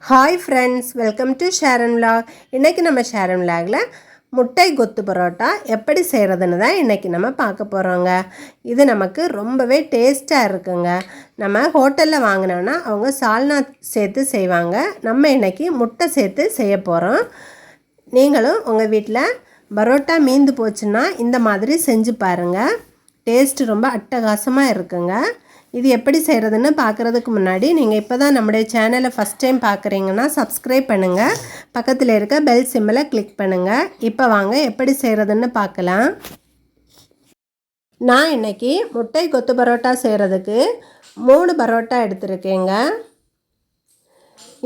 Hi friends, welcome to Sharon vlog. இன்றைக்கி நம்ம ஷேரன் விலாகில் முட்டை கொத்து பரோட்டா எப்படி செய்கிறதுன்னு தான் இன்றைக்கி நம்ம பார்க்க போகிறோங்க. இது நமக்கு ரொம்பவே டேஸ்ட்டாக இருக்குங்க. நம்ம ஹோட்டலில் வாங்கினோன்னா அவங்க சால்னா சேர்த்து செய்வாங்க. நம்ம இன்றைக்கி முட்டை சேர்த்து செய்ய போகிறோம். நீங்களும் உங்கள் வீட்டில் பரோட்டா மீந்து போச்சுன்னா இந்த மாதிரி செஞ்சு பாருங்கள். டேஸ்ட்டு ரொம்ப அட்டகாசமாக இருக்குங்க. இது எப்படி செய்கிறதுன்னு பார்க்குறதுக்கு முன்னாடி நீங்கள் இப்போ தான் நம்முடைய சேனலை ஃபஸ்ட் டைம் பார்க்குறீங்கன்னா சப்ஸ்கிரைப் பண்ணுங்கள். பக்கத்தில் இருக்க பெல் சிம்மில் கிளிக் பண்ணுங்கள். இப்போ வாங்க எப்படி செய்கிறதுன்னு பார்க்கலாம். நான் இன்றைக்கி முட்டை கொத்து பரோட்டா செய்கிறதுக்கு 3 பரோட்டா எடுத்துருக்கேங்க.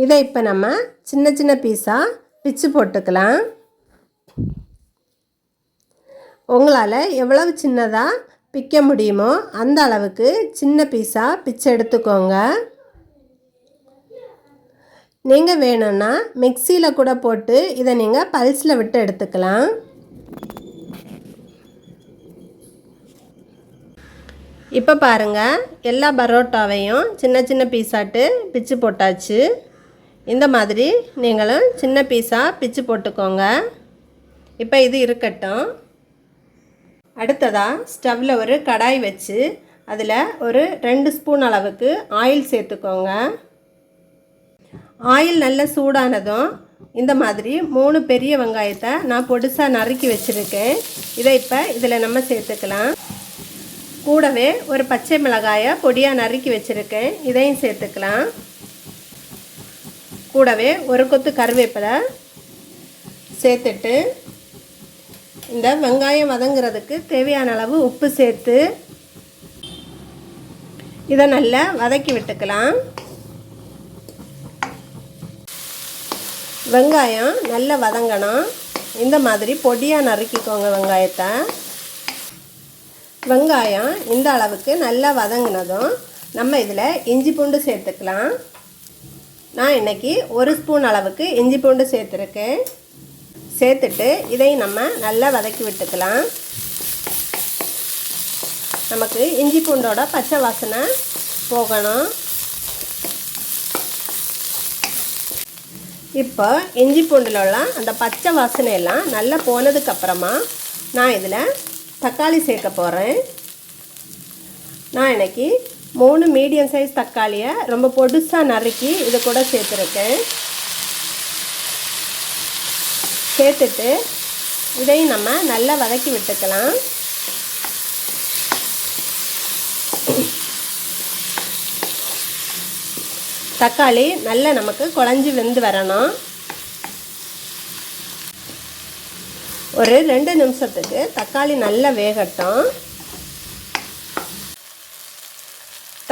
இதை இப்போ நம்ம சின்ன சின்ன பீஸாக பிச்சு போட்டுக்கலாம். உங்களால் எவ்வளவு சின்னதாக பிக்க முடியுமோ அந்த அளவுக்கு சின்ன பீஸாக பிச்சு எடுத்துக்கோங்க. நீங்கள் வேணும்னா மிக்சியில் கூட போட்டு இதை நீங்கள் பல்ஸில் விட்டு எடுத்துக்கலாம். இப்போ பாருங்கள், எல்லா பரோட்டாவையும் சின்ன சின்ன பீஸாட்டு பிச்சு போட்டாச்சு. இந்த மாதிரி நீங்களும் சின்ன பீஸாக பிச்சு போட்டுக்கோங்க. இப்போ இது இருக்கட்டும். அடுத்ததாக ஸ்டவ்வில் ஒரு கடாய் வச்சு அதில் ஒரு 2 ஸ்பூன் அளவுக்கு ஆயில் சேர்த்துக்கோங்க. ஆயில் நல்ல சூடானதும் இந்த மாதிரி 3 பெரிய வெங்காயத்தை நான் பொடிசாக நறுக்கி வச்சுருக்கேன். இதை இப்போ இதில் நம்ம சேர்த்துக்கலாம். கூடவே ஒரு பச்சை மிளகாயை பொடியாக நறுக்கி வச்சுருக்கேன். இதையும் சேர்த்துக்கலாம். கூடவே ஒரு கொத்து கருவேப்பிலை சேர்த்துட்டு இந்த வெங்காயம் வதங்கிறதுக்கு தேவையான அளவு உப்பு சேர்த்து இதை நல்லா வதக்கி விட்டுக்கலாம். வெங்காயம் நல்லா வதங்கணும். இந்த மாதிரி பொடியாக நறுக்கிக்கோங்க வெங்காயத்தை. வெங்காயம் இந்த அளவுக்கு நல்லா வதங்கினதும் நம்ம இதில் இஞ்சி பூண்டு சேர்த்துக்கலாம். நான் இன்றைக்கி 1 ஸ்பூன் அளவுக்கு இஞ்சி பூண்டு சேர்த்துருக்கேன். சேர்த்துட்டு இதை நம்ம நல்லா வதக்கி விட்டுக்கலாம். நமக்கு இஞ்சி பூண்டோட பச்சை வாசனை போகணும். இப்போ இஞ்சி பூண்டில் உள்ள அந்த பச்சை வாசனையெல்லாம் நல்லா போனதுக்கப்புறமா நான் இதில் தக்காளி சேர்க்க போகிறேன். நான் இன்றைக்கி 3 மீடியம் சைஸ் தக்காளியை ரொம்ப பொடுசாக நறுக்கி இது கூட சேர்த்துருக்கேன். சேர்த்துட்டு இதையும் நம்ம நல்லா வதக்கி விட்டுக்கலாம். தக்காளி நல்லா நமக்கு குழஞ்சி வெந்து வரணும். ஒரு 2 நிமிஷத்துக்கு தக்காளி நல்லா வேகட்டும்.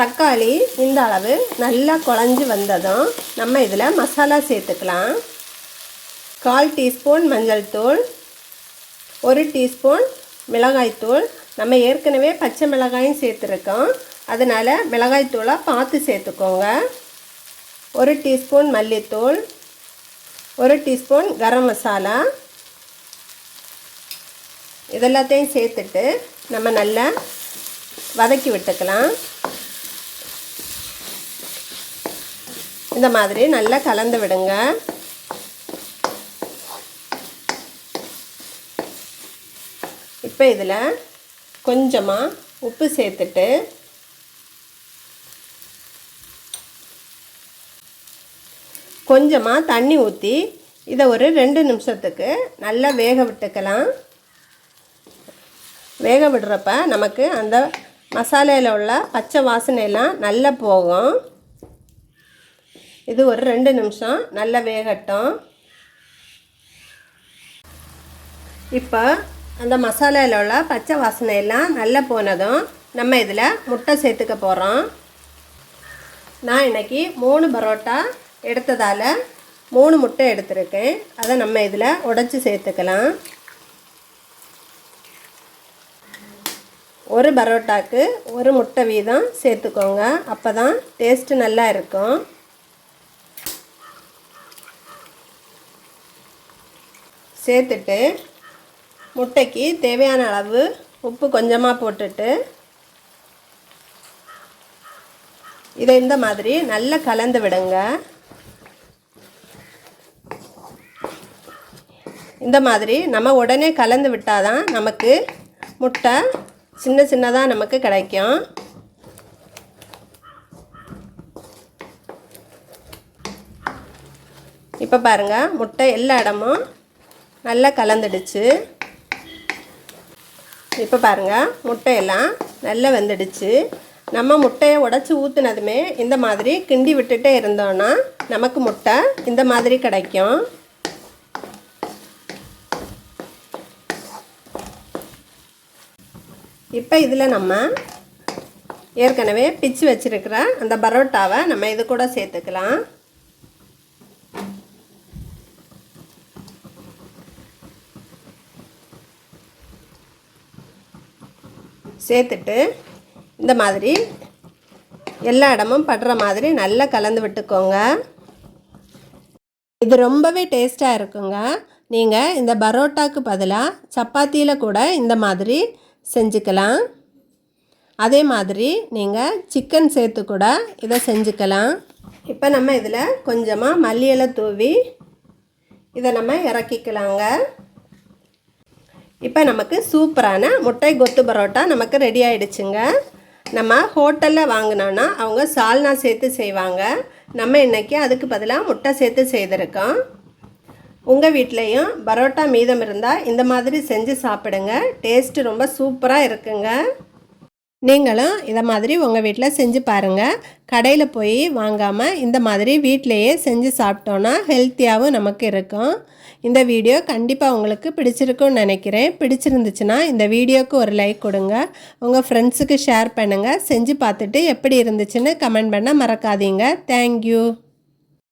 தக்காளி இந்த அளவு நல்லா குழஞ்சி வந்ததும் நம்ம இதில் மசாலா சேர்த்துக்கலாம். 1/4 டீஸ்பூன் மஞ்சள் தூள், 1 டீஸ்பூன் மிளகாய்த்தூள். நம்ம ஏற்கனவே பச்சை மிளகாயும் சேர்த்துருக்கோம், அதனால் மிளகாய்த்தூளை பார்த்து சேர்த்துக்கோங்க. 1 டீஸ்பூன் மல்லித்தூள், 1 டீஸ்பூன் கரம் மசாலா. இதெல்லாத்தையும் சேர்த்துட்டு நம்ம நல்லா வதக்கி விட்டுக்கலாம். இந்த மாதிரி நல்லா கலந்து விடுங்க. இப்போ இதில் கொஞ்சமாக உப்பு சேர்த்துட்டு கொஞ்சமாக தண்ணி ஊற்றி இதை ஒரு 2 நிமிஷத்துக்கு நல்லா வேக விட்டுக்கலாம். வேக விடுறப்ப நமக்கு அந்த மசாலையில் உள்ள பச்சை வாசனையெல்லாம் நல்லா போகும். இது ஒரு 2 நிமிஷம் நல்லா வேகட்டும். இப்போ அந்த மசாலாவில் உள்ள பச்சை வாசனையெல்லாம் நல்லா போனதும் நம்ம இதில் முட்டை சேர்த்துக்க போகிறோம். நான் இன்றைக்கி 3 பரோட்டா எடுத்ததால் 3 முட்டை எடுத்துருக்கேன். அதை நம்ம இதில் உடைச்சி சேர்த்துக்கலாம். ஒரு பரோட்டாக்கு 1 முட்டை வீதம் சேர்த்துக்கோங்க. அப்போ தான் டேஸ்ட்டு நல்லா இருக்கும். சேர்த்துட்டு முட்டைக்கு தேவையான அளவு உப்பு கொஞ்சமாக போட்டுட்டு இதை இந்த மாதிரி நல்லா கலந்து விடுங்க. இந்த மாதிரி நம்ம உடனே கலந்து விட்டால் தான் நமக்கு முட்டை சின்ன சின்னதாக நமக்கு கிடைக்கும். இப்போ பாருங்கள், முட்டை எல்லா இடமும் நல்லா கலந்துடுச்சு. இப்போ பாருங்கள், முட்டையெல்லாம் நல்லா வெந்துடுச்சு. நம்ம முட்டையை உடச்சி ஊற்றுனதுமே இந்த மாதிரி கிண்டி விட்டுட்டே இருந்தோன்னா நமக்கு முட்டை இந்த மாதிரி கிடைக்கும். இப்போ இதில் நம்ம ஏற்கனவே பிச்சு வச்சுருக்கிற அந்த பரோட்டாவை நம்ம இது கூட சேர்த்துக்கலாம். சேர்த்துட்டு இந்த மாதிரி எல்லா இடமும் படுற மாதிரி நல்லா கலந்து விட்டுக்கோங்க. இது ரொம்பவே டேஸ்ட்டாக இருக்குங்க. நீங்கள் இந்த பரோட்டாக்கு பதிலாக சப்பாத்தியில் கூட இந்த மாதிரி செஞ்சுக்கலாம். அதே மாதிரி நீங்கள் சிக்கன் சேர்த்து கூட இதை செஞ்சுக்கலாம். இப்போ நம்ம இதில் கொஞ்சமாக மல்லி இலை தூவி இதை நம்ம இறக்கிக்கலாங்க. இப்போ நமக்கு சூப்பரான முட்டை கொத்து பரோட்டா நமக்கு ரெடி ஆகிடுச்சுங்க. நம்ம ஹோட்டலில் வாங்கினோன்னா அவங்க சால்னா சேர்த்து செய்வாங்க. நம்ம இன்றைக்கி அதுக்கு பதிலாக முட்டை சேர்த்து செய்திருக்கோம். உங்கள் வீட்லேயும் பரோட்டா மீதம் இருந்தால் இந்த மாதிரி செஞ்சு சாப்பிடுங்க. டேஸ்ட்டு ரொம்ப சூப்பராக இருக்குங்க. நீங்களும் இதை மாதிரி உங்கள் வீட்டில் செஞ்சு பாருங்கள். கடையில் போய் வாங்காமல் இந்த மாதிரி வீட்டிலையே செஞ்சு சாப்பிட்டோன்னா ஹெல்த்தியாகவும் நமக்கு இருக்கும். இந்த வீடியோ கண்டிப்பாக உங்களுக்கு பிடிச்சிருக்குன்னு நினைக்கிறேன். பிடிச்சிருந்துச்சுன்னா இந்த வீடியோவுக்கு ஒரு லைக் கொடுங்க. உங்கள் ஃப்ரெண்ட்ஸுக்கு ஷேர் பண்ணுங்கள். செஞ்சு பார்த்துட்டு எப்படி இருந்துச்சுன்னு கமெண்ட் பண்ண மறக்காதீங்க. தேங்க்யூ.